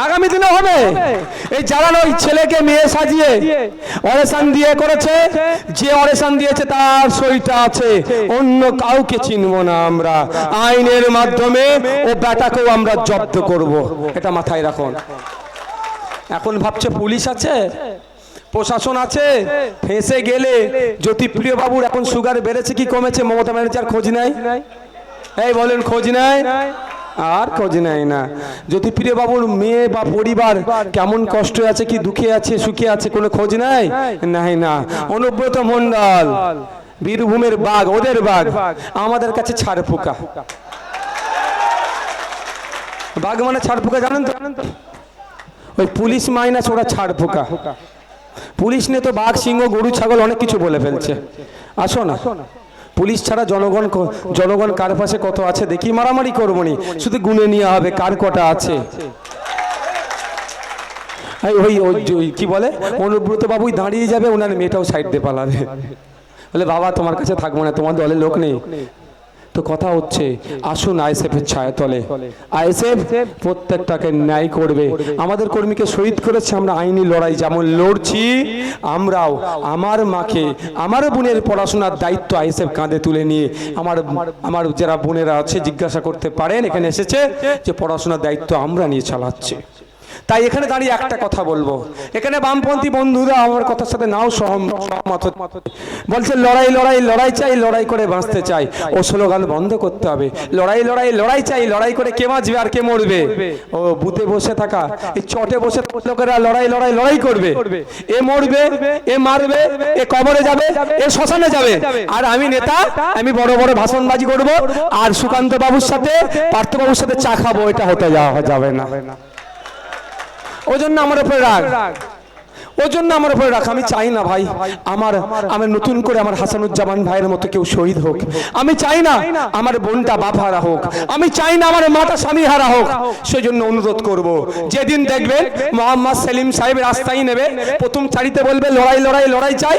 আগামী দিনে হবে। এই যারা ওই ছেলেকে মেয়ে সাজিয়ে অরেশন দিয়ে করেছে, যে অরেশন দিয়েছে তার সইটা আছে, অন্য কাউকে চিনব না আমরা। আইনের মাধ্যমে ও বেটাকেও আমরা জব্দ করব, এটা মাথায় রাখুন। এখন ভাবছে পুলিশ আছে, প্রশাসন আছে, ফেঁসে গেলে জ্যোতিপ্রিয় বাবুর এখন সুগার বেড়েছে কি কমেছে মমতা ব্যানার্জির খোঁজ নাই? এই বলেন খোঁজ নাই? আর খোঁজ নেয় না। জ্যোতিপ্রিয় বাবুর মেয়ে বা পরিবার কেমন কষ্ট আছে, কি দুঃখে আছে, সুখে আছে, কোনো খোঁজ নাই? নাই না। অনুব্রত মণ্ডল বীরভূমের বাঘ, ওদের বাঘ, আমাদের কাছে ছাড় পোকা। বাঘ মানে ছাড় পোকা, জানেন তো? ওই পুলিশ মাইনাস ওরা ছাড় পোকা। পুলিশ নিয়ে তো বাঘ, সিংহ, গরু, ছাগল অনেক কিছু বলে ফেলছে। আসো না, পুলিশ ছাড়া জনগণ কার পাশে কত আছে দেখি। মারামারি করবো নি, শুধু গুনে নিয়ে হবে কার কটা আছে। ওই কি বলে, অনুব্রত বাবুই দাঁড়িয়ে যাবে, ওনার মেয়েটাও সাইড দিয়ে পালাবে, বলে বাবা তোমার কাছে থাকবো না, তোমার দলের লোক নেই। তো কথা হচ্ছে, আসুন আইএসএফের ছায়া তলে। আইএসএফ প্রত্যেকটাকে ন্যায় করবে। আমাদের কর্মীকে শহীদ করেছে, আমরা আইনি লড়াই যেমন লড়ছি, আমরাও আমার মাকে, আমার বোনের পড়াশোনার দায়িত্ব আইএসএফ কাঁধে তুলে নিয়ে, আমার যারা বোনেরা আছে জিজ্ঞাসা করতে পারেন, এখানে এসেছে যে পড়াশোনার দায়িত্ব আমরা নিয়ে চালাচ্ছি। তাই এখানে দাঁড়িয়ে একটা কথা বলবো, এখানে বামপন্থী বন্ধুরা আমার কথার সাথে নাও সহমত বলছে লড়াই লড়াই লড়াই চাই, লড়াই করে বাঁচতে চাই। ও স্লোগান বন্ধ করতে হবে। লড়াই লড়াই লড়াই চাই, লড়াই করে কে বাঁচবে আর কে মরবে? ও বুথে বসে থাকা, এই চটে বসে লোকেরা লড়াই লড়াই লড়াই করবে। এ মরবে, এ মারবে, এ কবরে যাবে, এ শ্মশানে যাবে। আর আমি নেতা, আমি বড় বড় ভাষণবাজি করব, আর সুকান্ত বাবুর সাথে, পার্থ বাবুর সাথে চা খাবো, এটা হতে যাবে না। ওই জন্য আমার উপরে রাগ, ওই জন্য আমার উপরে রাখ। আমি চাই না ভাই আমার নতুন করে আমার হাসানুজ্জামান ভাইয়ের মতো কেউ শহীদ হোক। আমি চাই না আমার বোনটা বাপ হারা হোক। আমি চাই না আমার মাটা স্বামী হারা হোক। সেই জন্য অনুরোধ করব, যেদিন দেখবেন মোহাম্মদ সেলিম সাহেব রাস্তায় নেবে, প্রথম সারিতে বলবে লড়াই লড়াই লড়াই চাই,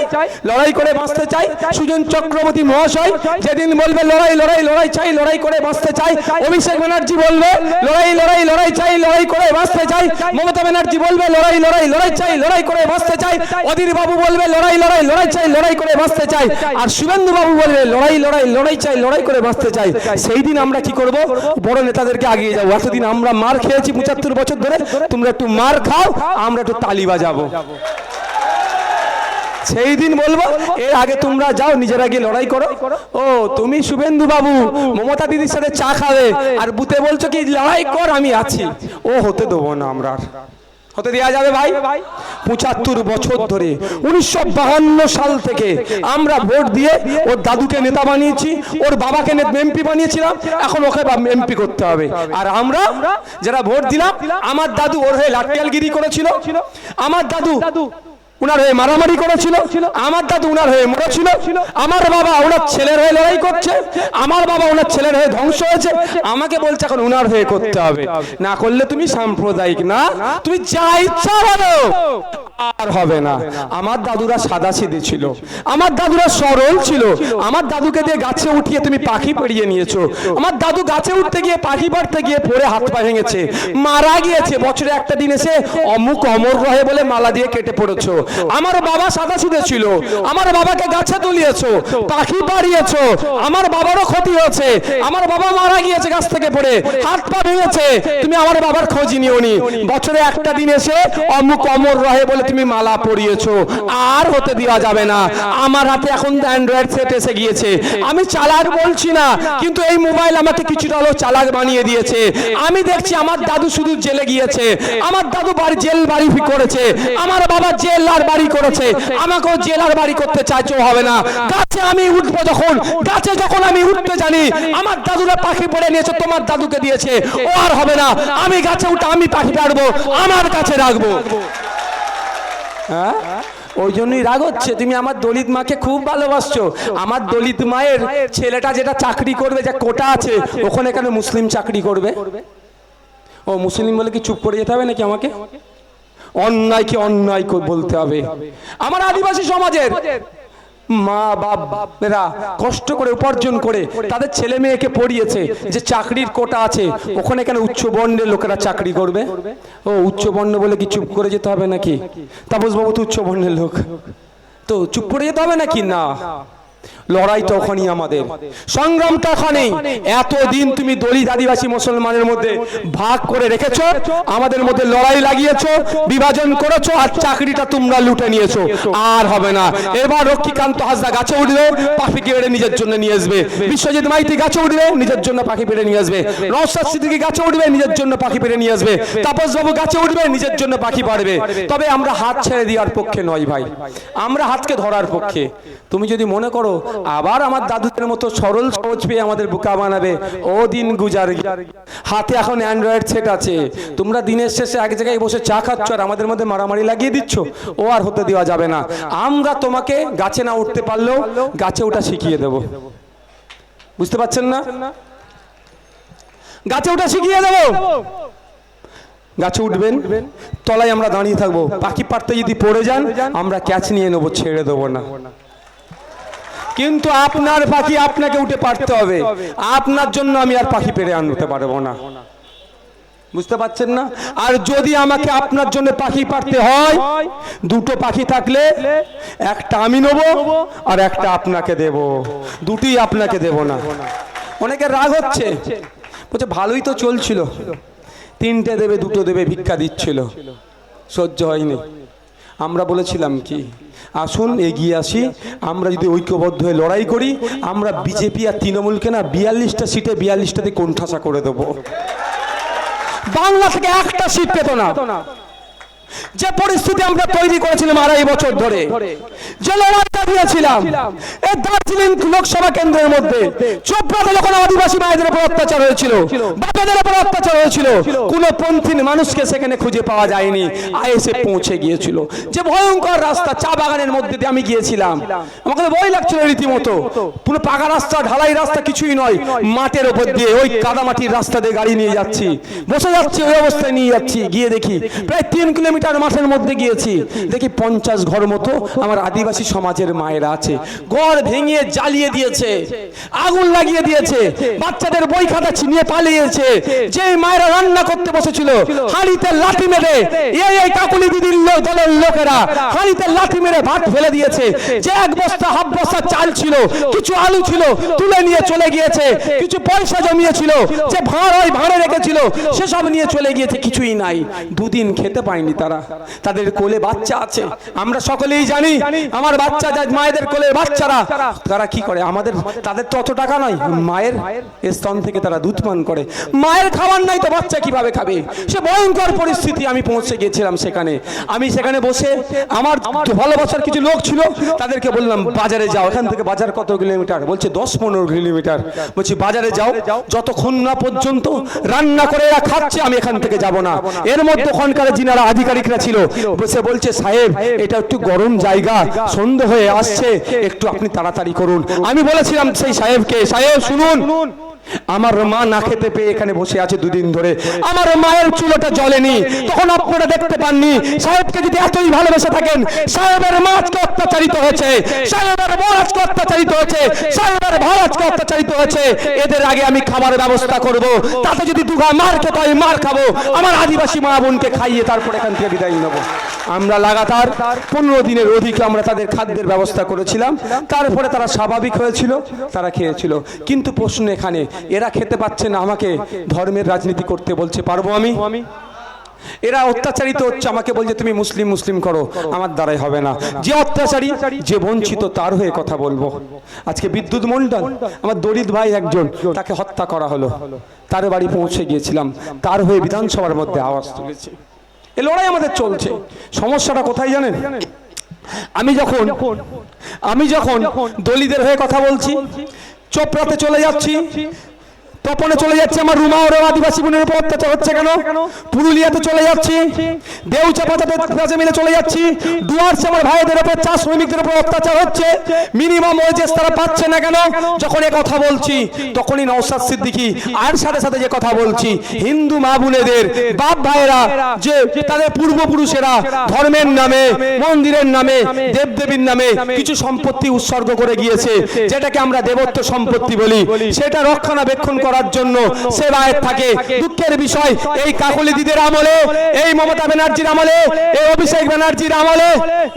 লড়াই করে বাঁচতে চাই। সুজন চক্রবর্তী মহাশয় যেদিন বলবে লড়াই লড়াই লড়াই চাই, লড়াই করে বাঁচতে চাই। অভিষেক ব্যানার্জি বলবে লড়াই লড়াই লড়াই চাই, লড়াই করে বাঁচতে চাই। মমতা ব্যানার্জি বলবে লড়াই লড়াই লড়াই চাই, লড়াই করে বাঁচতে চাই। অধীর বাবু বলবে লড়াই লড়াই লড়াই চাই, লড়াই করে বাঁচতে চাই। আর শুভেন্দু বাবু বলবে লড়াই লড়াই লড়াই চাই, লড়াই করে বাঁচতে চাই। সেই দিন আমরা কি করব? বড় নেতাদেরকে আগিয়ে যাবো। এতদিন আমরা মার খেয়েছি 75 বছর ধরে, তোমরা একটু মার খাও, আমরা একটু তালি বাজাবো। সেই দিন বলবো এর আগে তোমরা যাও, নিজেরা গিয়ে লড়াই করো। ও তুমি শুভেন্দু বাবু মমতা দিদির সাথে চা খাবে, আর বুতে বলছো কি লড়াই কর, আমি আছি। ও হতে দেবো না, আমরা হতে দেওয়া যাবে ভাই? 75 বছর ধরে 1952 সাল থেকে আমরা ভোট দিয়ে ওর দাদুকে নেতা বানিয়েছি, ওর বাবাকে এমপি বানিয়েছিলাম, এখন ওকে এমপি করতে হবে। আর আমরা যারা ভোট দিলাম, আমার দাদু ওর হয়ে লাঠিয়ালগিরি করেছিল, আমার দাদু উনার হয়ে মারামারি করেছিল, আমার দাদু উনার হয়ে মরেছিল, আমার বাবা ওনার ছেলের হয়ে লড়াই করছে, আমার বাবা ওনার ছেলের হয়ে ধ্বংস হয়েছে। আমাকে বলছে এখন উনার হয়ে করতে হবে। না করলে তুমি সাম্প্রদায়িক না, তুমি যা ইচ্ছা বলো, আর হবে না। আমার দাদুরা সাদাসিধে ছিল, আমার দাদুরা সরল ছিল। আমার দাদুকে দিয়ে গাছে উঠিয়ে তুমি পাখি পড়িয়ে নিয়েছো। আমার দাদু গাছে উঠতে গিয়ে, পাখি পাড়তে গিয়ে পড়ে হাত পা ভেঙেছে, মারা গিয়েছে। বছরে একটা দিন এসে অমুক অমর রহে বলে মালা দিয়ে কেটে পড়েছো। আমার বাবা সাদাসিধে ছিল, আমার বাবাকে গাছে তুলিয়েছো, পাখি পাড়িয়েছো। আমার বাবারও ক্ষতি হয়েছে, আমার বাবা মারা গিয়েছে গাছ থেকে পড়ে, হাত পা ভেঙেছে। তুমি আমার বাবার খোঁজ নিওনি। বছরে একটা দিন এসে অমুক অমর রহে বলে তুমি মালা পরিয়েছো। আর হতে দেওয়া যাবে না। আমার হাতে এখন অ্যান্ড্রয়েড সেট এসে গিয়েছে। আমি চালাক বলছি না, কিন্তু এই মোবাইল আমাকে কিছুটা হলেও চালাক বানিয়ে দিয়েছে। আমি দেখছি আমার দাদু শুধু জেলে গিয়েছে, আমার দাদু জেল বাড়ি করেছে, আমার বাবা জেল আর বাড়ি করেছে। আমাকেও জেল আর বাড়ি করতে চাইছো, হবে না। গাছে আমি উঠবো যখন, গাছে যখন আমি উঠতে জানি, আমার দাদুরা পাখি পড়ে নিয়েছে, তোমার দাদুকে দিয়েছে, ও আর হবে না। আমি গাছে উঠে আমি পাখি পাড়বো, আমার কাছে রাখবো। হ্যাঁ, ওই জন্যই রাগ হচ্ছে। তুমি আমার দলিত মাকে খুব ভালোবাসছো, আমার দলিত মায়ের ছেলেটা যেটা চাকরি করবে, যা কোটা আছে, ওখানে কেন মুসলিম চাকরি করবে? ও মুসলিম বলে কি চুপ করে যেতে হবে নাকি আমাকে? অন্যায়কে অন্যায় বলতে হবে। আমার আদিবাসী সমাজের মা বাপেরা কষ্ট করে উপার্জন করে তাদের ছেলে মেয়েকে পড়িয়েছে, যে চাকরির কোটা আছে, ওখানে কেন উচ্চ বর্ণের লোকেরা চাকরি করবে? ও উচ্চ বর্ণ বলে কি চুপ করে যেতে হবে নাকি? তাপস বাবু তো উচ্চ বর্ণের লোক, তো চুপ করে যেতে হবে নাকি? না, লড়াই তো ওখানেই, আমাদের সংগ্রামটা ওখানেই। এতদিন তুমি দলিত আদিবাসী মুসলমানের মধ্যে ভাগ করে রেখেছো, আমাদের মধ্যে লড়াই লাগিয়েছো, বিভাজন করেছো, আর চাকরিটা তোমরা লুটে নিয়েছো। আর হবে না। এবার রক্ষীকান্ত হাসদা গাছে উঠবে, পাখি পেড়ে নিজের জন্য নিয়ে আসবে। বিশ্বজিৎ মাইতি গাছে উঠবে, নিজের জন্য পাখি পেড়ে নিয়ে আসবে। নওশাদ সিদ্দিকী গাছে উঠবে, নিজের জন্য পাখি পেড়ে নিয়ে আসবে। তাপস বাবু গাছে উঠবে, নিজের জন্য পাখি পাড়বে। তবে আমরা হাত ছেড়ে দেওয়ার পক্ষে নয় ভাই, আমরা হাতকে ধরার পক্ষে। তুমি যদি মনে করো আবার আমার দাদুদের মতো সরল সহজ পেয়ে আমাদের বোকা বানাবে, ও দিন গুজার। হাতে এখন অ্যান্ড্রয়েড সেট আছে, তোমরা দিনের শেষে এক জায়গায় বসে চা খাচ্ছ আর আমাদের মধ্যে মারামারি লাগিয়ে দিচ্ছ, ও আর হতে দেওয়া যাবে না। আমরা তোমাকে গাছে না উঠতে পারলেও গাছে ওঠা শিখিয়ে দেব, বুঝতে পারছেন না? গাছে ওঠা শিখিয়ে দেব। গাছে উঠবেন, তলায় আমরা দাঁড়িয়ে থাকবো। পাখি পাড়তে যদি পড়ে যান, আমরা ক্যাচ নিয়ে নেবো, ছেড়ে দেবো না। কিন্তু আপনার পাখি আপনাকে উঠে পারতে হবে, আপনার জন্য আমি আর পাখি পেড়ে আনতে পারবো না, বুঝতে পারছেন না? আর যদি আমাকে আপনার জন্য পাখি পারতে হয়, দুটো পাখি থাকলে একটা আমি নেব আর একটা আপনাকে দেব, দুটোই আপনাকে দেব না। অনেকের রাগ হচ্ছে, বলছে ভালোই তো চলছিল, তিনটে দেবে দুটো দেবে ভিক্ষা দিচ্ছিল, সহ্য হয়নি। আমরা বলেছিলাম কি, আসুন এগিয়ে আসি, আমরা যদি ঐক্যবদ্ধ হয়ে লড়াই করি, আমরা বিজেপি আর তৃণমূলকে না 42টা সিটে 42টাতে কোণঠাসা করে দেবো। বাংলা থেকে একটা সিট পেত না। যে পরিস্থিতি আমরা তৈরি করেছিলাম 2.5 বছর ধরে, যে লড়াইটা দিয়েছিলাম এই দার্জিলিং লোকসভা কেন্দ্রের মধ্যে, চোপড়াতে যখন আদিবাসী মায়েদের উপর অত্যাচার হয়েছিল, বাপেদের উপর অত্যাচার হয়েছিল, কোন পন্থী মানুষকে সেখানে খুঁজে পাওয়া যায়নি, আইএসএ পৌঁছে গিয়েছিল। যে ভয়ঙ্কর রাস্তা, চা বাগানের মধ্যে দিয়ে আমি গিয়েছিলাম, আমাকে ভয় লাগছিল রীতিমতো। পুরো পাকা রাস্তা, ঢালাই রাস্তা কিছুই নয়, মাঠের উপর দিয়ে ওই কাদামাটির রাস্তা দিয়ে গাড়ি নিয়ে যাচ্ছি, বসে যাচ্ছি, ওই অবস্থায় নিয়ে যাচ্ছি। গিয়ে দেখি প্রায় 3 কিলোমিটার মাঠের মধ্যে গিয়েছি, দেখি 50 ঘর মতো আমার আদিবাসী সমাজের মায়েরা আছে, ঘর ভেঙে জ্বালিয়ে দিয়েছে, আগুন লাগিয়ে দিয়েছে, বাচ্চাদের বই খাতা ছিনিয়ে পালিয়েছে। যে মায়েরা রান্না করতে বসেছিল, হাঁড়িতে লাঠি মেরে এই কাকুলি দিদির দলের লোকেরা হাঁড়িতে লাঠি মেরে ভাত ফেলে দিয়েছে। যে 1 বস্তা হাফ বস্তা চাল ছিল, কিছু আলু ছিল, তুলে নিয়ে চলে গিয়েছে। কিছু পয়সা জমিয়েছিল, যে ভাঁড় হয় ভাঁড়ে রেখেছিল, সেসব নিয়ে চলে গিয়েছে, কিছুই নাই। 2 দিন খেতে পায়নি তারা, তাদের কোলে বাচ্চা আছে। আমরা সকলেই জানি আমার বাচ্চা, মায়েদের কোলে বাচ্চারা তারা কি করে, আমাদের তাদের তো অত টাকা নয়, মায়ের স্তন থেকে তারা দুধ পান করে। মায়ের খাবার নাই তো বাচ্চা কিভাবে খাবে? সে ভয়ঙ্কর পরিস্থিতি। আমি পৌঁছে গিয়েছিলাম সেখানে। আমি সেখানে বসে আমার ভালোবাসার কিছু লোক ছিল, তাদেরকে বললাম বাজারে যাও। এখান থেকে বাজার কত কিলোমিটার? বলছে 10-15 কিলোমিটার। বলছি বাজারে যাও, যতক্ষণ না পর্যন্ত রান্না করে এরা খাচ্ছে আমি এখান থেকে যাব না। এর মধ্যে ওখানকার যিনারা আধিকারিকরা ছিল, বসে বলছে সাহেব এটা একটু গরম জায়গা, সন্ধ্যা হয়ে আসছে, একটু আপনি তাড়াতাড়ি করুন। আমি বলেছিলাম সেই সাহেবকে, সাহেব শুনুন, আমার মা না খেতে পেয়ে এখানে বসে আছে 2 দিন ধরে, আমার মায়ের চুলোটা জ্বলেনি। তখন আপনারা দেখতে পাননি। সাহেবকে যদি এতই ভালোবেসে থাকেন, সাহেবের মা আজকে অত্যাচারিত হয়েছে, সাহেবের বউ আজকে অত্যাচারিত হয়েছে, সাহেবের ভাই আজকে অত্যাচারিত হয়েছে, এদের আগে আমি খাবারের ব্যবস্থা করব। তাতে যদি 2 ঘা মার খেতে হয় মার খাবো, আমার আদিবাসী মা বোনকে খাইয়ে তারপর এখান থেকে বিদায় নেব। আমরা লাগাতার 15 দিনের অধিক আমরা তাদের খাদ্যের ব্যবস্থা করেছিলাম। তারপরে তারা স্বাভাবিক হয়েছিল, তারা খেয়েছিল। কিন্তু প্রশ্ন এখানে, এরা খেতে পাচ্ছে না, আমাকে ধর্মের রাজনীতি করতে বলছে, পারবো আমি? এরা অত্যাচারিত হচ্ছে, আমাকে বলছে তুমি মুসলিম মুসলিম করো, আমার দ্বারাই হবে না। যে অত্যাচারী, যে বঞ্চিত, তার হয়ে কথা বলবো। আজকে বিদ্যুৎ মণ্ডল আমার দলিত ভাই একজন, তাকে হত্যা করা হলো, তার বাড়ি পৌঁছে গিয়েছিলাম, তার হয়ে বিধানসভার মধ্যে আওয়াজ তুলেছি। এই লড়াই আমাদের চলছে। সমস্যাটা কোথায় জানেন? আমি যখন দলিতদের হয়ে কথা বলছি, চোপড়াতে চলে যাচ্ছি, তপনে চলে যাচ্ছে আমার রুমা ওর আদিবাসী বোনের উপর অত্যাচার হচ্ছে কেন? পুরুলিয়াতে চলে যাচ্ছি, দেউচা পাঁচা মিলে চলে যাচ্ছি, ডুয়ার্সে আমার ভাইদের উপর চা শ্রমিকদের উপর অত্যাচার হচ্ছে, মিনিমাম ওয়েজেস তারা পাচ্ছে না কেন? যখন এ কথা বলছি তখনই নওশাদ সিদ্দিকী আর সাথে সাথে যে কথা বলছি, হিন্দু মা বোনেদের বাপ ভাইয়েরা যে তাদের পূর্বপুরুষেরা ধর্মের নামে, মন্দিরের নামে, দেবদেবীর নামে কিছু সম্পত্তি উৎসর্গ করে গিয়েছে, যেটাকে আমরা দেবত্ব সম্পত্তি বলি, সেটা রক্ষণাবেক্ষণ করার জন্য সেবায়েত থাকে। দুঃখের বিষয়, এই কাকলি দিদির আমলে, এই মমতা ব্যানার্জির আমলে, এই অভিষেক ব্যানার্জির আমলে,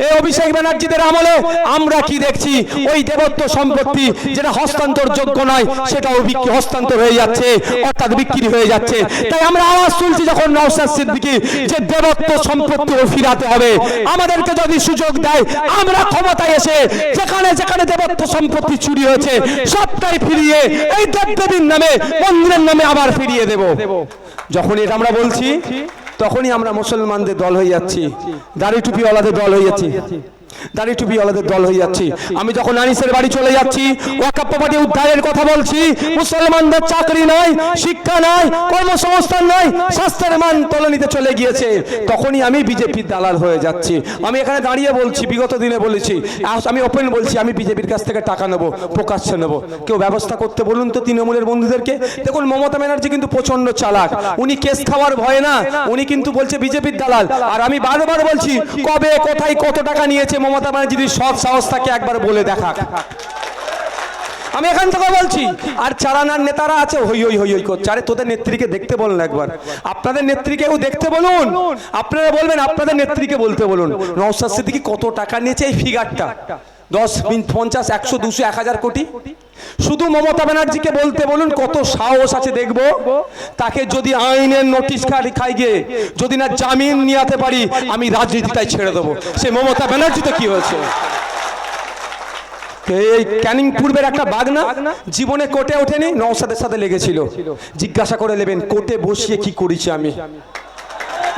এই অভিষেক ব্যানার্জিদের আমলে আমরা কি দেখছি? ওই দেবত্ব সম্পত্তি যেটা হস্তান্তরযোগ্য নয় সেটাও হস্তান্তর হয়ে যাচ্ছে, অর্থাৎ বিক্রি হয়ে যাচ্ছে। তাই আমরা আওয়াজ তুলছি যখন নওশাদ সিদ্দিকী যে দেবত্ব সম্পত্তি ফিরাতে হবে, আমাদেরকে যদি সুযোগ দেয় আমরা ক্ষমতায় এসে যেখানে যেখানে দেবত্ব সম্পত্তি চুরি হয়েছে সবটাই ফিরিয়ে এই দেবদেবীর নামে, মন্দিরের নামে আবার ফিরিয়ে দেব। যখন এটা আমরা বলছি তখনই আমরা মুসলমানদের দল হয়ে যাচ্ছি, দাড়ি টুপিওয়ালাদের দল হয়ে যাচ্ছি, দাড়ি টুপিওয়ালাদের দল হয়ে যাচ্ছি। আমি যখন আনিসের বাড়ি চলে যাচ্ছি ওয়াকফ প্রপার্টি উদ্ধারের কথা বলছি, মুসলমানদের চাকরি নাই, শিক্ষা নাই, কর্মসংস্থান নাই, স্বাস্থ্যের মান তলানিতে চলে গিয়েছে, তখনই আমি বিজেপির দালাল হয়ে যাচ্ছি। আমি এখানে দাঁড়িয়ে বলছি, বিগত দিনে বলেছি, আমি ওপেন বলছি, আমি বিজেপির কাছ থেকে টাকা নেবো, প্রকাশ্যে নেবো। কেউ ব্যবস্থা করতে বলুন তো তৃণমূলের বন্ধুদেরকে। দেখুন মমতা ব্যানার্জি কিন্তু প্রচন্ড চালাক, উনি কেস খাওয়ার ভয়ে না, উনি কিন্তু বলছে বিজেপির দালাল। আর আমি বারবার বলছি, কবে কোথায় কত টাকা নিয়েছে মমতা ব্যানার্জি যদি সৎ সাহস থাকে একবার বলে দেখা। আমি এখান থেকে বলছি, আর চারানার নেতারা আছে হই হই হই হই করছে, আরে তোদের নেত্রীকে দেখতে বলুন একবার, আপনাদের নেত্রীকেও দেখতে বলুন, আপনারা বলবেন আপনাদের নেত্রীকে বলতে বলুন নওশাদ সিদ্দিকী কত টাকা নিয়েছে, এই ফিগারটা 10, 50, 100, 200, 1000 কোটি। শুধু মমতা ব্যানার্জিকে বলতে বলুন কত সাহস আছে দেখবো। তাকে যদি আইনের নোটিশ খাই গিয়ে যদি না জামিন নিয়ে পারি, আমি রাজনীতিটাই ছেড়ে দেবো। সে মমতা ব্যানার্জি তো কি হয়েছে? এই ক্যানিং পূর্বের একটা বাগনা জীবনে কোর্টে ওঠেনি, নওশাদের সাথে লেগেছিল। জিজ্ঞাসা করে নেবেন কোর্টে বসিয়ে কি করেছি আমি।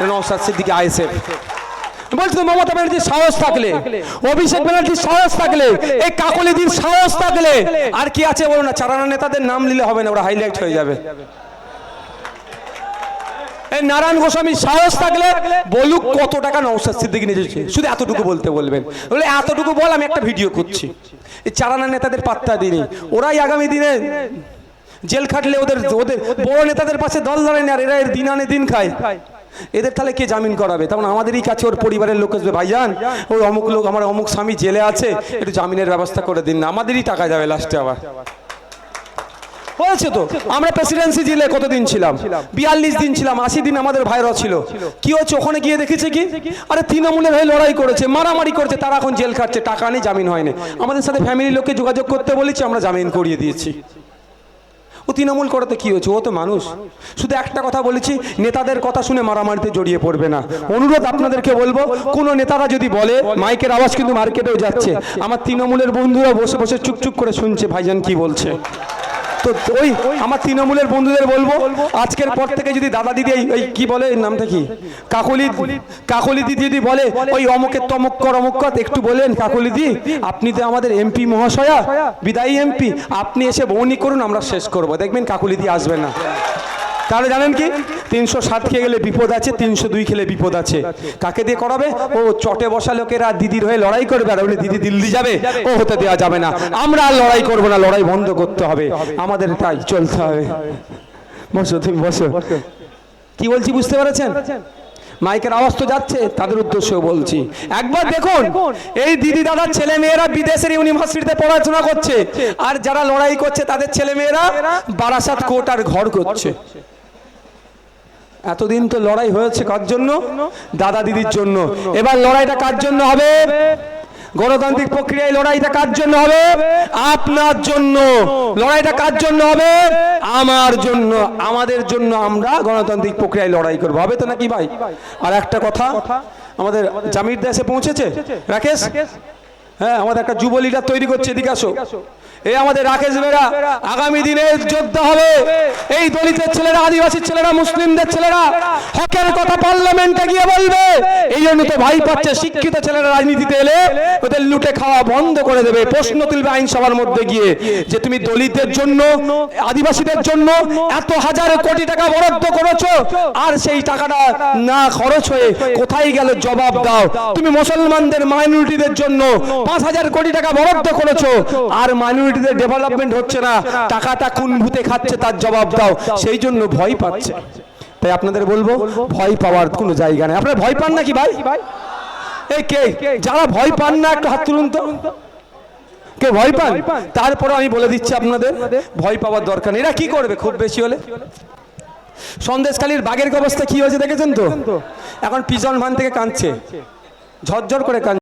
নওশাদ সিদ্দিকী আইএসএফ বলছি, মমতা ব্যানার্জির সাহস থাকলে, অভিষেক ব্যানার্জির সাহস থাকলে, এই কাকলিদির সাহস থাকলে, আর কি আছে বলো না? চারানা নেতাদের নাম নিলে হবে না, ওরা হাইলাইট হয়ে যাবে। এই নারায়ণ গোস্বামীর সাহস থাকলে বলুক কত টাকা নওশাদ সিদ্দিকী নিয়েছে, শুধু এতটুকু বলতে বলবেন, বলে এতটুকু বল আমি একটা ভিডিও করছি। এই চারানা নেতাদের পাত্তা দিনি, ওরাই আগামী দিনে জেল খাটলে ওদের ওদের বড় নেতাদের পাশে দল দাঁড়ায় না, আর এরা এর দিন আনে দিন খায়। এদের তাহলে কে জামিন করাবে? তখন আমাদেরই কাছে ওর পরিবারের লোক আসবে, ভাইজান ওই অমুক লোক, আমার অমুক স্বামী জেলে আছে, একটু জামিনের ব্যবস্থা করে দিন না, আমাদেরই টাকা যাবে লাস্টে। আবার হয়েছে তো, আমরা প্রেসিডেন্সি জেলে কতদিন ছিলাম? 42 দিন ছিলাম, 80 দিন আমাদের ভাইরা ছিল। কি হচ্ছে ওখানে গিয়ে দেখেছে কি? আরে তৃণমূলের হয়ে লড়াই করেছে, মারামারি করেছে, তারা এখন জেল খাটছে, টাকা নেই, জামিন হয়নি। আমাদের সাথে ফ্যামিলির লোককে যোগাযোগ করতে বলেছি, আমরা জামিন করিয়ে দিয়েছি। ও তৃণমূল করতে কি হয়েছে? ও তো মানুষ। শুধু একটা কথা বলেছি, নেতাদের কথা শুনে মারামারিতে জড়িয়ে পড়বে না। অনুরোধ আপনাদেরকে বলবো, কোন নেতারা যদি বলে, মাইকের আওয়াজ কিন্তু মার্কেটেও যাচ্ছে, আমার তৃণমূলের বন্ধুরা বসে বসে চুপচুপ করে শুনছে ভাইজান কি বলছে। তো ওই আমার তৃণমূলের বন্ধুদের বলবো, আজকের পর থেকে যদি দাদা দিদি এই কি বলে নামটা কি, কাকলি দিদি যদি বলে ওই অমুকের তমুক কর অমুক কর, একটু বলেন কাকলি দি আপনি তো আমাদের এমপি মহাশয়া, বিদায়ী এমপি, আপনি এসে বউনি করুন, আমরা শেষ করবো, দেখবেন কাকলি দি আসবে না। তাহলে জানেন কি, 307 খেয়ে গেলে বিপদ আছে, 302 খেলে বিপদ আছে। কাকে দিয়ে করাবে? ও চটে বসা লোকেরা দিদির হয়ে লড়াই করবে, আর বলে দিদি দিল্লি যাবে, ও হতে দেওয়া যাবে না। আমরা আর লড়াই করবো না, লড়াই বন্ধ করতে হবে, আমাদের তাই চলতে হবে। বসো, তুমি বসো। কি বলছি বুঝতে পেরেছেন? মাইকের আওয়াজ তো যাচ্ছে, তাদের উদ্দেশ্যেও বলছি, একবার দেখুন এই দিদি দাদার ছেলে মেয়েরা বিদেশের ইউনিভার্সিটিতে পড়াশোনা করছে, আর যারা লড়াই করছে তাদের ছেলে মেয়েরা বারাসাত কোর্ট আর ঘর করছে। এতদিন তো লড়াই হয়েছে কার জন্য? দাদা দিদির জন্য। এবার লড়াইটা কার জন্য হবে? গণতান্ত্রিক প্রক্রিয়ায় লড়াইটা কার জন্য হবে? আপনার জন্য। লড়াইটা কার জন্য হবে? আমার জন্য, আমাদের জন্য। আমরা গণতান্ত্রিক প্রক্রিয়ায় লড়াই করবো, হবে তো নাকি ভাই? আর একটা কথা, আমাদের জামির দেশে পৌঁছেছে রাকেশ, হ্যাঁ, আমাদের একটা যুব লিডার তৈরি করছে, এদিকে আসো। এই আমাদের রাকেশ বেরা আগামী দিনে যোদ্ধা হবে। এই দলিতের ছেলেরা, আদিবাসীর ছেলেরা, মুসলিমদের ছেলেরা হকের কথা পার্লামেন্টে গিয়ে বলবে। এই জন্য তো ভয় পাচ্ছে শিক্ষিত ছেলেরা রাজনীতিতে এলে ওদের লুটে খাওয়া বন্ধ করে দেবে। প্রশ্ন তুলবে আইনসভার মধ্যে গিয়ে যে তুমি দলিতদের জন্য, আদিবাসীদের জন্য এত হাজার কোটি টাকা বরাদ্দ করেছো, আর সেই টাকাটা না খরচ হয়ে কোথায় গেল জবাব দাও। তুমি মুসলমানদের, মাইনরিটিদের জন্য 5,000 কোটি টাকা বরাদ্দ করেছো, আর মাইনরিটিদের ডেভেলপমেন্ট হচ্ছে না, টাকাটা কোন ভূতে খাচ্ছে তার জবাব দাও। সেই জন্য ভয় পাচ্ছে। তাই আপনাদের বলবো, ভয় পাওয়ার কোনো জায়গা নেই। আপনারা ভয় পান নাকি ভাই? এই কে যারা ভয় পান না একটু হাত তুলুন তো। কে ভয় পান? তারপরে আমি বলে দিচ্ছি আপনাদের, ভয় পাওয়ার দরকার নেই। এরা কি করবে খুব বেশি হলে? সন্দেশখালীর বাঘের অবস্থা কি হয়েছে দেখেছেন তো? এখন পিজন ভান থেকে কাঁদছে, ঝরঝর করে কাঁদছে।